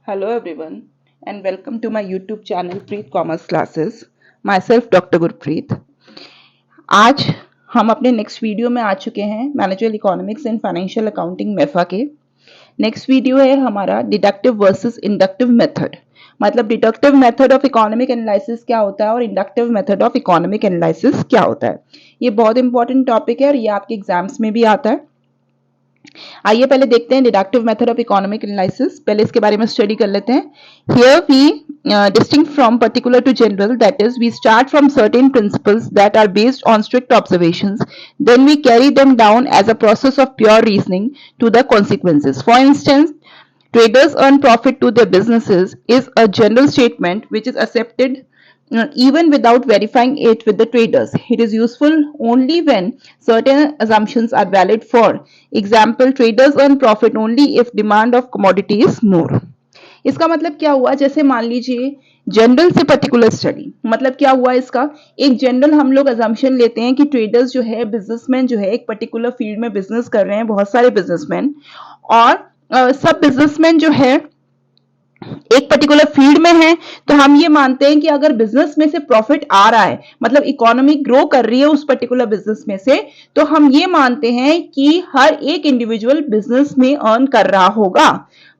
Hello everyone and welcome to my YouTube channel Preet Commerce Classes. Myself Dr. Gurpreet. आज हम अपने next video में आ चुके हैं managerial economics and financial accounting MEFA के। नेक्स्ट वीडियो है हमारा डिडक्टिव वर्सेस इंडक्टिव मेथड। मतलब deductive method of economic analysis क्या होता है और inductive method of economic analysis क्या होता है। ये बहुत इंपॉर्टेंट टॉपिक है और ये आपके एग्जाम्स में भी आता है। आइए पहले देखते हैं deductive method of economic analysis. पहले इसके बारे में स्टडी कर लेते हैं। Here we distinct from particular to general, that is we start from certain principles that are based on strict observations, then we carry them down as a process of pure reasoning to the consequences. For instance, traders earn profit to their businesses is a general statement which is accepted even without verifying it with the traders. It is useful only when certain assumptions are valid. For example, traders earn profit only if demand of commodity is more. इसका मतलब क्या हुआ, जैसे मान लीजिए general से particular study, मतलब क्या हुआ इसका, एक जनरल हम लोग अजम्पशन लेते हैं कि ट्रेडर्स जो है, बिजनेसमैन जो है एक पर्टिकुलर फील्ड में बिजनेस कर रहे हैं, बहुत सारे बिजनेसमैन, और सब बिजनेसमैन जो है एक पर्टिकुलर फील्ड में है, तो हम ये मानते हैं कि अगर बिजनेस में से प्रॉफिट आ रहा है, मतलब इकोनॉमी ग्रो कर रही है उस पर्टिकुलर बिजनेस में से, तो हम ये मानते हैं कि हर एक इंडिविजुअल बिजनेस में अर्न कर रहा होगा।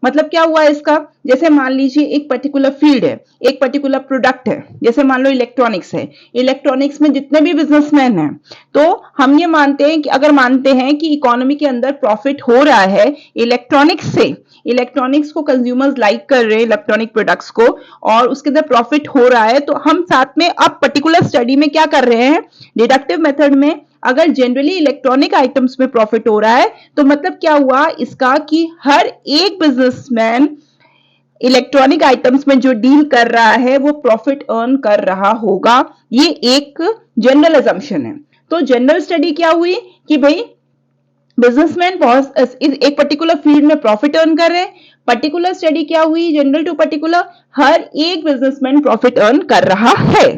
मतलब क्या हुआ इसका, जैसे मान लीजिए एक पर्टिकुलर फील्ड है, एक पर्टिकुलर प्रोडक्ट है, जैसे मान लो इलेक्ट्रॉनिक्स है, इलेक्ट्रॉनिक्स में जितने भी बिजनेसमैन हैं, तो हम ये मानते हैं कि अगर मानते हैं कि इकोनॉमी के अंदर प्रॉफिट हो रहा है इलेक्ट्रॉनिक्स से, इलेक्ट्रॉनिक्स को कंज्यूमर्स लाइक कर रहे हैं, इलेक्ट्रॉनिक प्रोडक्ट्स को, और उसके अंदर प्रॉफिट हो रहा है, तो हम साथ में अब पर्टिकुलर स्टडी में क्या कर रहे हैं, डिडक्टिव मेथड में अगर जनरली इलेक्ट्रॉनिक आइटम्स में प्रॉफिट हो रहा है, तो मतलब क्या हुआ इसका कि हर एक बिजनेसमैन इलेक्ट्रॉनिक आइटम्स में जो डील कर रहा है वो प्रॉफिट अर्न कर रहा होगा। ये एक जनरल अजम्पशन है। तो जनरल स्टडी क्या हुई कि भाई बिजनेसमैन एक पर्टिकुलर फील्ड में प्रॉफिट अर्न कर रहे हैं। पर्टिकुलर स्टडी क्या हुई, जनरल टू पर्टिकुलर, हर एक बिजनेसमैन प्रॉफिट अर्न कर रहा है।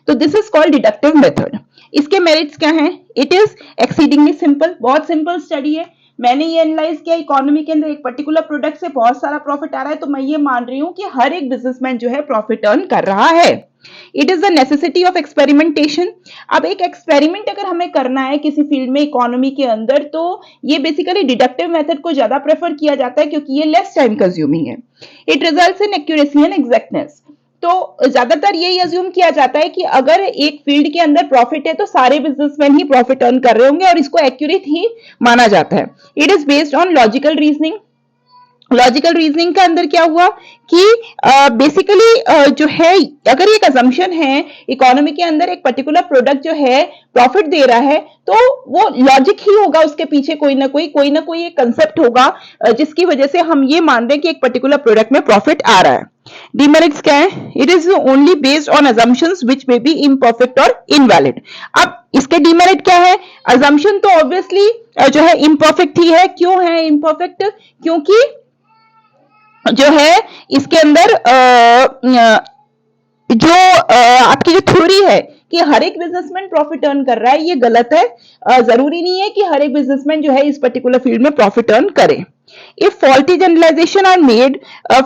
तो this is called deductive method. इसके मेरिट्स क्या हैं? इट इज एक्सीडिंगली सिंपल, बहुत सिंपल स्टडी है। मैंने ये एनालाइज किया इकोनॉमी के अंदर एक पर्टिकुलर प्रोडक्ट से बहुत सारा प्रॉफिट आ रहा है, तो मैं ये मान रही हूं कि हर एक बिजनेसमैन जो है प्रॉफिट अर्न कर रहा है। It is the necessity of experimentation. अब एक एक्सपेरिमेंट अगर हमें करना है किसी फील्ड में इकोनॉमी के अंदर, तो ये बेसिकली डिडक्टिव मेथड को ज्यादा प्रेफर किया जाता है क्योंकि ये लेस टाइम कंज्यूमिंग है। It results in accuracy and exactness. तो ज्यादातर यही अज्यूम किया जाता है कि अगर एक फील्ड के अंदर प्रॉफिट है तो सारे बिजनेसमैन ही प्रॉफिट अर्न कर रहे होंगे और इसको एक्यूरेट ही माना जाता है। It is based on logical reasoning. Logical reasoning का अंदर क्या हुआ कि बेसिकली जो है, अगर एक अजम्पशन है इकोनॉमी के अंदर एक पर्टिकुलर प्रोडक्ट जो है प्रॉफिट दे रहा है, तो वो लॉजिक ही होगा, उसके पीछे कोई ना कोई एक कंसेप्ट होगा जिसकी वजह से हम ये मान रहे हैं कि एक पर्टिकुलर प्रोडक्ट में प्रॉफिट आ रहा है। डिमेरिट्स क्या है? It is only based on assumptions which may be imperfect और इनवैलिड। अब इसके डिमेरिट क्या है? अजम्पशन तो ऑब्वियसली जो है इम्परफेक्ट ही है। क्यों है इम्परफेक्ट? क्योंकि जो है इसके अंदर जो आपकी जो थ्योरी है कि हर एक बिजनेसमैन प्रॉफिट अर्न कर रहा है, ये गलत है। जरूरी नहीं है कि हर एक बिजनेसमैन जो है इस पर्टिकुलर फील्ड में प्रॉफिट अर्न करे। If faulty generalization are made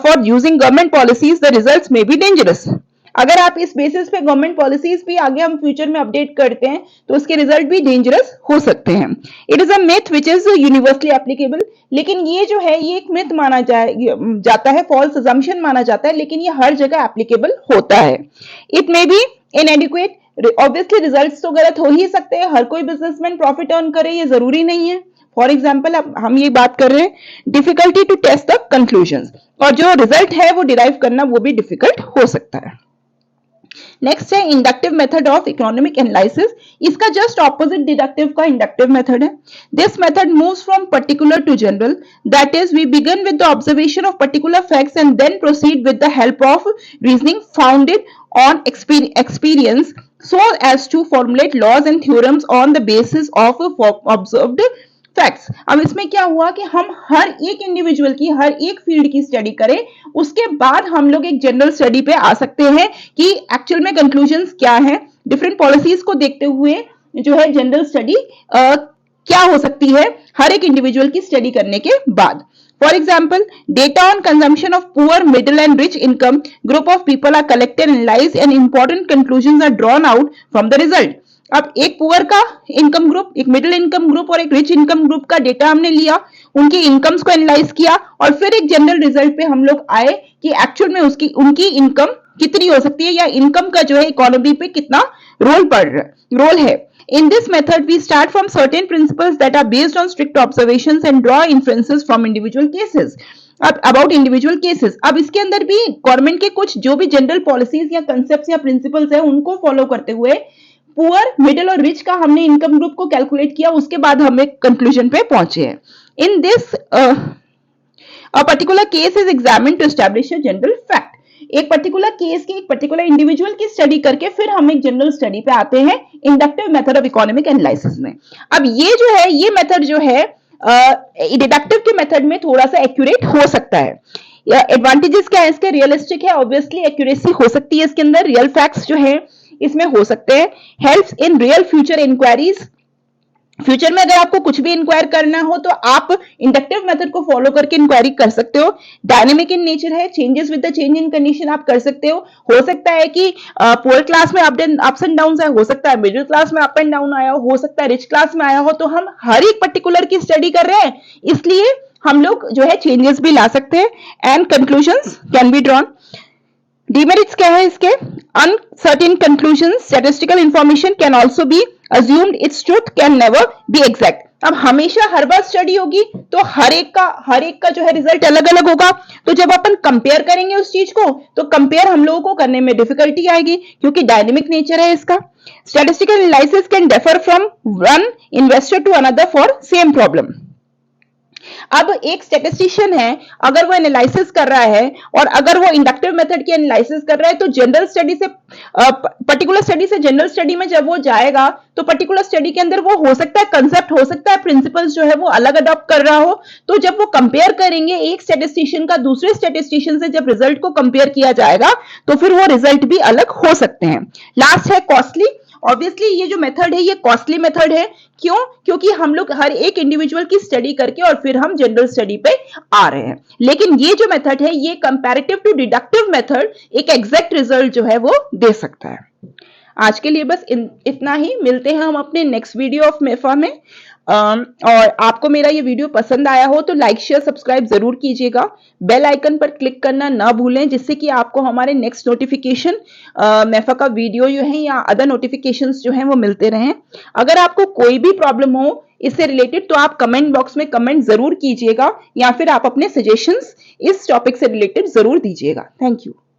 for using government policies, the results may be dangerous. अगर आप इस बेसिस पे गवर्नमेंट पॉलिसीज भी आगे हम फ्यूचर में अपडेट करते हैं तो उसके रिजल्ट भी डेंजरस हो सकते हैं। It is a myth which is universally applicable. लेकिन ये जो है ये एक मिथ माना जाता है, फॉल्स अजम्पशन माना जाता है, लेकिन ये हर जगह एप्लीकेबल होता है। It may be इनएडिक्वेट। Obviously results तो गलत हो ही सकते हैं, हर कोई बिजनेसमैन प्रॉफिट अर्न करे ये जरूरी नहीं है। फॉर एग्जाम्पल हम ये बात कर रहे हैं difficulty to test the conclusion, और जो रिजल्ट है वो डिराइव करना वो भी डिफिकल्ट हो सकता है। नेक्स्ट है inductive method of economic analysis. इसका जस्ट ऑपोजिट डिडक्टिव का इंडक्टिव मेथड है। This method moves from particular to general, that is we begin with the observation of particular facts and then proceed with the help of reasoning founded on experience so as to formulate laws and theorems on the basis of observed facts। अब इसमें क्या हुआ कि हम हर एक individual की, हर एक field की स्टडी करें, उसके बाद हम लोग एक जनरल स्टडी पे आ सकते हैं कि एक्चुअल में कंक्लूजन्स क्या है। डिफरेंट पॉलिसीज को देखते हुए जो है जनरल स्टडी क्या हो सकती है हर एक इंडिविजुअल की स्टडी करने के बाद। For example, data on consumption of poor, middle and rich income group of people are collected, analyzed and important conclusions are drawn out from the result. अब एक पुअर का इनकम ग्रुप, एक middle income group और एक rich income group का data हमने लिया, उनकी इनकम्स को एनालाइज किया और फिर एक जनरल रिजल्ट पे हम लोग आए कि एक्चुअल में उनकी इनकम कितनी हो सकती है या इनकम का जो है इकोनॉमी पे कितना रोल है. In this method, we start from certain principles that are based on strict observations and draw inferences from individual cases. अब अबाउट इंडिविजुअल केसेस, अब इसके अंदर भी गवर्नमेंट के कुछ जो भी जनरल पॉलिसीज या कंसेप्ट या प्रिंसिपल्स है उनको फॉलो करते हुए पुअर, मिडिल और रिच का हमने इनकम ग्रुप को कैलकुलेट किया, उसके बाद हम एक कंक्लूजन पे पहुंचे हैं. In this a particular case is examined to establish a general fact. एक पर्टिकुलर केस की, एक पर्टिकुलर इंडिविजुअल की स्टडी करके फिर हम एक जनरल स्टडी पे आते हैं inductive method of economic analysis में. अब ये जो है, ये मेथड जो है डिडक्टिव के मेथड में थोड़ा सा एक्यूरेट हो सकता है. एडवांटेजेस क्या है इसके? रियलिस्टिक है, ऑब्वियसली एक्यूरेसी हो सकती है इसके अंदर, रियल फैक्ट्स जो है इसमें हो सकते हैं. Helps in real future inquiries, future में अगर आपको कुछ भी इंक्वायर करना हो तो आप इंडक्टिव मेथड को फॉलो करके इंक्वायरी कर सकते हो. डायनेमिक इन नेचर है, changes with the change in condition आप कर सकते हो सकता है कि पुअर क्लास में अप्स एंड डाउन आए, हो सकता है मिडिल क्लास में अप एंड डाउन आया हो सकता है रिच क्लास में आया हो. तो हम हर एक पर्टिकुलर की स्टडी कर रहे हैं, इसलिए हम लोग जो है चेंजेस भी ला सकते हैं and conclusions can be drawn. Demerits क्या है इसके? Uncertain conclusion, statistical information can also be assumed, its truth can never be exact. अब हमेशा हर बार स्टडी होगी तो हर एक का जो है रिजल्ट अलग अलग होगा. तो जब अपन कंपेयर करेंगे उस चीज को तो कंपेयर हम लोगों को करने में डिफिकल्टी आएगी क्योंकि डायनेमिक नेचर है इसका. Statistical analysis can differ from one investor to another for same problem. अब एक स्टैटिस्टिशियन है, अगर वो एनालिसिस कर रहा है और अगर वो इंडक्टिव मेथड की एनालिसिस कर रहा है तो जनरल स्टडी से पर्टिकुलर स्टडी से जनरल स्टडी में जब वो जाएगा तो पर्टिकुलर स्टडी के अंदर वो हो सकता है कंसेप्ट, हो सकता है प्रिंसिपल्स जो है वो अलग अडॉप्ट कर रहा हो. तो जब वो कंपेयर करेंगे एक स्टैटिस्टिशियन का दूसरे स्टैटिस्टिशियन से, जब रिजल्ट को कंपेयर किया जाएगा तो फिर वो रिजल्ट भी अलग हो सकते हैं. लास्ट है कॉस्टली. ऑब्वियसली ये जो मेथड है ये कॉस्टली मेथड है. क्यों? क्योंकि हम लोग हर एक इंडिविजुअल की स्टडी करके और फिर हम जनरल स्टडी पे आ रहे हैं. लेकिन ये जो मेथड है ये कंपैरेटिव टू डिडक्टिव मेथड एक एग्जैक्ट रिजल्ट जो है वो दे सकता है. आज के लिए बस इतना ही. मिलते हैं हम अपने नेक्स्ट वीडियो ऑफ मेफा में. और आपको मेरा ये वीडियो पसंद आया हो तो लाइक शेयर सब्सक्राइब जरूर कीजिएगा. बेल आइकन पर क्लिक करना ना भूलें जिससे कि आपको हमारे नेक्स्ट नोटिफिकेशन मेफा का वीडियो जो है या अदर नोटिफिकेशंस जो हैं वो मिलते रहें. अगर आपको कोई भी प्रॉब्लम हो इससे रिलेटेड तो आप कमेंट बॉक्स में कमेंट जरूर कीजिएगा या फिर आप अपने सजेशंस इस टॉपिक से रिलेटेड जरूर दीजिएगा. Thank you.